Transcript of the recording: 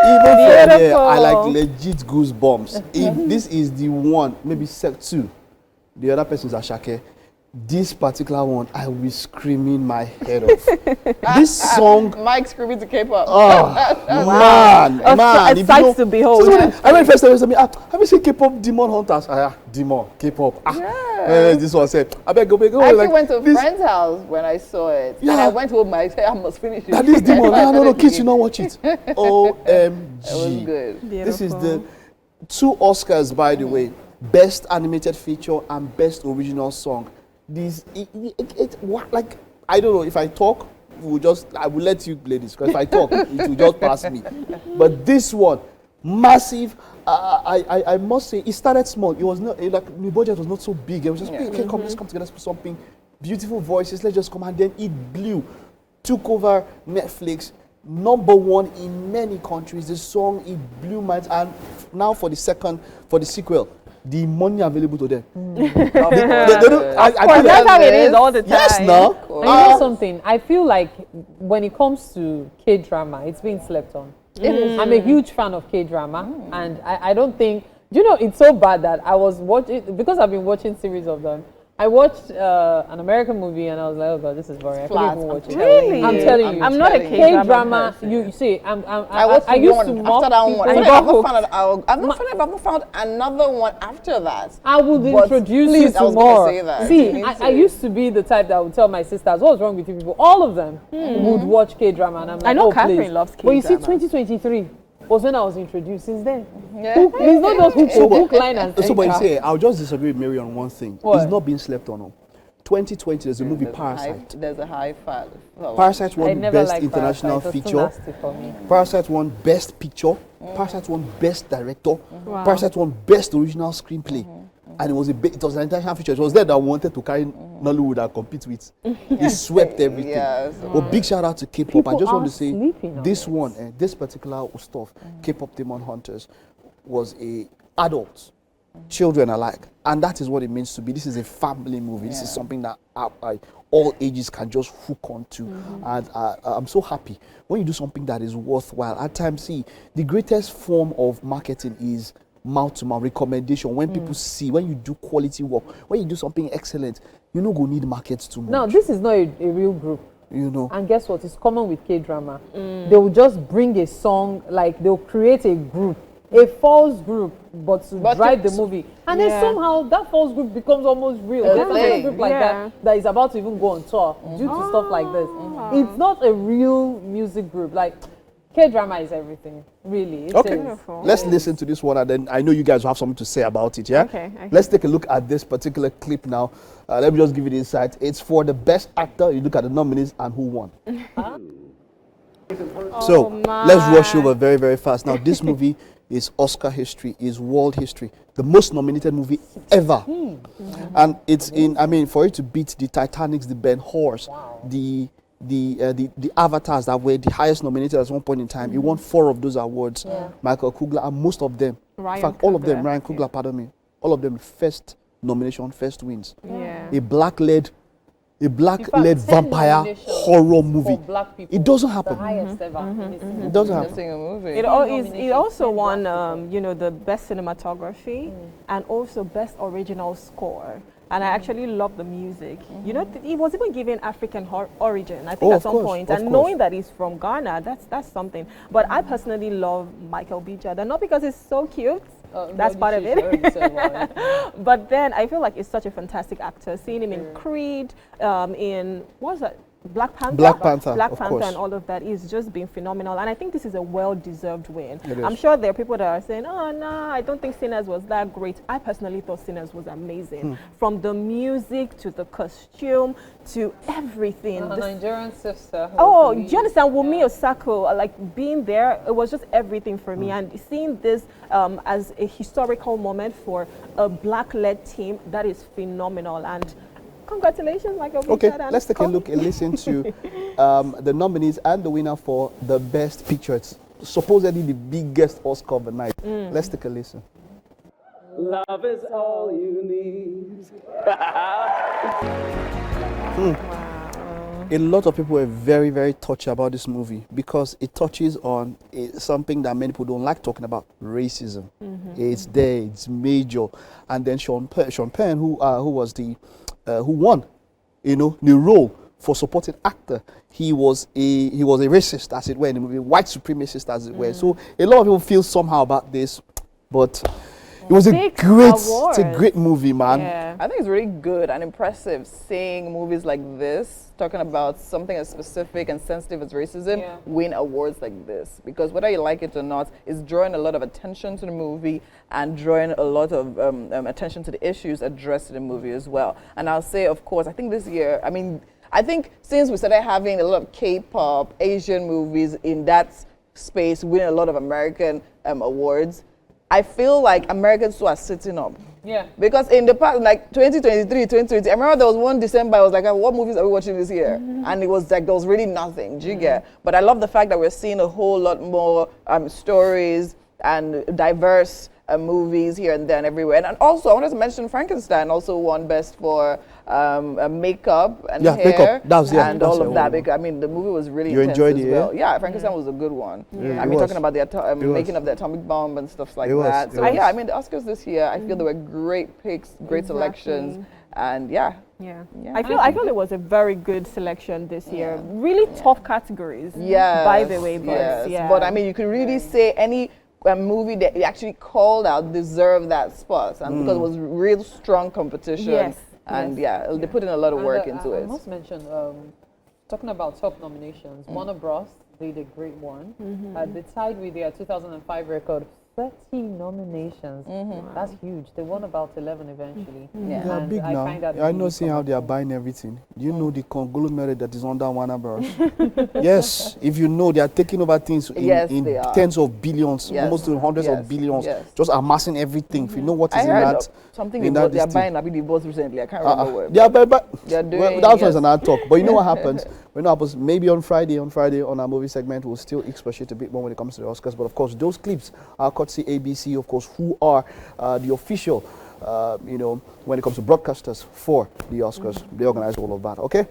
Even from there, I like legit goosebumps. If this is the one, maybe set 2, the other person is Ashake. This particular one, I will be screaming my head off. This song, Mike screaming to K-pop. Oh, man. It's sights to behold. I went first time, have you seen K-pop Demon Hunters? Demon, K-pop. This one said, I beg go. I actually went to a friend's house when I saw it. Yeah. And I went home, I said, I must finish it. That is Demon. No, kids, you not watch it. OMG. It was good. Beautiful. This is the 2 Oscars, by the way. Best Animated Feature and Best Original Song. This, like, I don't know, if I talk, I will let you play this, because if I talk, it will just pass me. But this one, massive, I must say, it started small. It was not, the budget was not so big. It was just, okay, come, let's come together, let's put something, beautiful voices, let's just come, and then it blew, took over Netflix, #1 in many countries. The song, it blew minds, and now for the sequel, the money available to them. That's how it is all the time. Yes, no. And you know something? I feel like when it comes to K-drama, it's being slept on. I'm a huge fan of K-drama, and I don't think, it's so bad that I was watching, because I've been watching series of them. I watched an American movie and I was like, oh God, this is boring. I couldn't even watch it. Really? I'm telling you. I'm not a K-drama. You see, I used to mock after that one. people. I've not found another one after that. I would introduce you to more. See, I used to be the type that would tell my sisters, what's wrong with you people? All of them would watch K-drama, and I'm like, I know oh, Catherine please. loves K-drama. But you see, 2023 was when I was introduced. Since then, Yeah. it's not just hook, line, and So, but you sinker. say, I'll just disagree with Mary on one thing. What? It's not being slept on. 2020, there's a movie, Parasite. There's a high five. Parasite I won never Best liked International Parasite. It was too Feature. nasty for me. Parasite won Best Picture. Parasite won Best Director. Parasite won Best Original Screenplay. And it was an international feature. It was there that wanted to carry Nollywood and compete with. It swept everything. Yes. But big shout out to K-pop. I People just want are to say sleeping on this it. one, this particular stuff, K-pop Demon Hunters, was a adult, children alike, and that is what it means to be. This is a family movie. This is something that all ages can just hook onto, and I'm so happy when you do something that is worthwhile. At times, see, the greatest form of marketing is mouth-to-mouth recommendation. When people see, when you do quality work, when you do something excellent, you no go need markets too much. Now, this is not a real group. You know. And guess what? It's common with K-drama. They will just bring a song, like they'll create a group, a false group, but to drive the movie. And then somehow that false group becomes almost real. There's a group like that is about to even go on tour due to stuff like this. It's not a real music group. Like, K-drama is everything, really. It Okay, is. let's listen to this one, and then I know you guys will have something to say about it, yeah? Okay. Let's take a look at this particular clip now. Let me just give you the insight. It's for the best actor. You look at the nominees and who won. So, let's rush over very, very fast. Now, this movie is Oscar history, is world history. The most nominated movie ever. And it's for it to beat the Titanics, the Ben-Hurs, the Avatars that were the highest nominated at one point in time. He won 4 of those awards. Michael Coogler, and most of them, Ryan in fact, all of them, Coogler. Ryan Coogler, pardon me, all of them first nomination, first wins. Yeah. A black-led vampire horror movie. For black people, It doesn't happen. the highest ever. It doesn't happen. a movie. It also won, the best cinematography and also best original score. And I actually love the music. You know, it was even given African origin, I think, at some point. And knowing that he's from Ghana, that's something. But I personally love Michael B. Jordan, not because he's so cute. That's part of it. But then I feel like he's such a fantastic actor. Seeing him in Creed, in what was that? Black Panther, and all of that is just been phenomenal, and I think this is a well-deserved win. I'm sure there are people that are saying, "Oh no, I don't think Sinners was that great." I personally thought Sinners was amazing, from the music to the costume to everything. The Nigerian sister. Oh, do you understand? Wunmi Osako, like being there, it was just everything for me, and seeing this as a historical moment for a black-led team, that is phenomenal. And congratulations, Michael B. Okay, Jordan. let's take a look and listen to the nominees and the winner for the best picture. It's supposedly the biggest Oscar of the night. Let's take a listen. Love is all you need. A lot of people were very, very touched about this movie because it touches on something that many people don't like talking about: racism. It's there, it's major. And then Sean Penn, who was who won, the role for supporting actor, he was a racist, as it were, in the movie, white supremacist, as it were. So a lot of people feel somehow about this, but it was it's a great movie, man. Yeah. I think it's really good and impressive seeing movies like this, talking about something as specific and sensitive as racism, win awards like this. Because whether you like it or not, it's drawing a lot of attention to the movie and drawing a lot of attention to the issues addressed in the movie as well. And I'll say, of course, I think this year, I think since we started having a lot of K-pop, Asian movies in that space, winning a lot of American awards, I feel like Americans too are sitting up. Yeah. Because in the past, like 2023, 2020, I remember there was one December, I was like, what movies are we watching this year? And it was like, there was really nothing, do you get? But I love the fact that we're seeing a whole lot more stories and diverse movies here and there and everywhere. And also, I wanted to mention Frankenstein also won Best for makeup and hair makeup. and all of that. Because, the movie was really intense enjoyed as it, well. Yeah, Frankenstein was a good one. Talking about the making of the atomic bomb and stuff like that. So yeah, the Oscars this year, I feel there were great picks, great selections, and yeah. I feel it was a very good selection this year. Really tough categories. Yeah. By the way, but But you could really say any movie that you actually called out deserved that spot, and because it was real strong competition. And they put in a lot of work into it. I must mention, talking about top nominations, Warner Bros. Did a great one. They tied with their 2005 record, 30 nominations. That's huge. They won about 11 eventually. They are big I now. find that I know seeing how they are buying everything. Do you know the conglomerate that is under Warner Bros? Yes, if you know, they are taking over things in tens of billions, almost to hundreds of billions, just amassing everything. If you know what is in that. Something they are buying, they bought recently. I can't remember where. They are doing. Well, that was another talk. But you know what happens? Maybe on Friday on our movie segment, we'll still expatiate a bit more when it comes to the Oscars. But of course, those clips are courtesy ABC, of course, who are the official, when it comes to broadcasters for the Oscars. They organize all of that. Okay.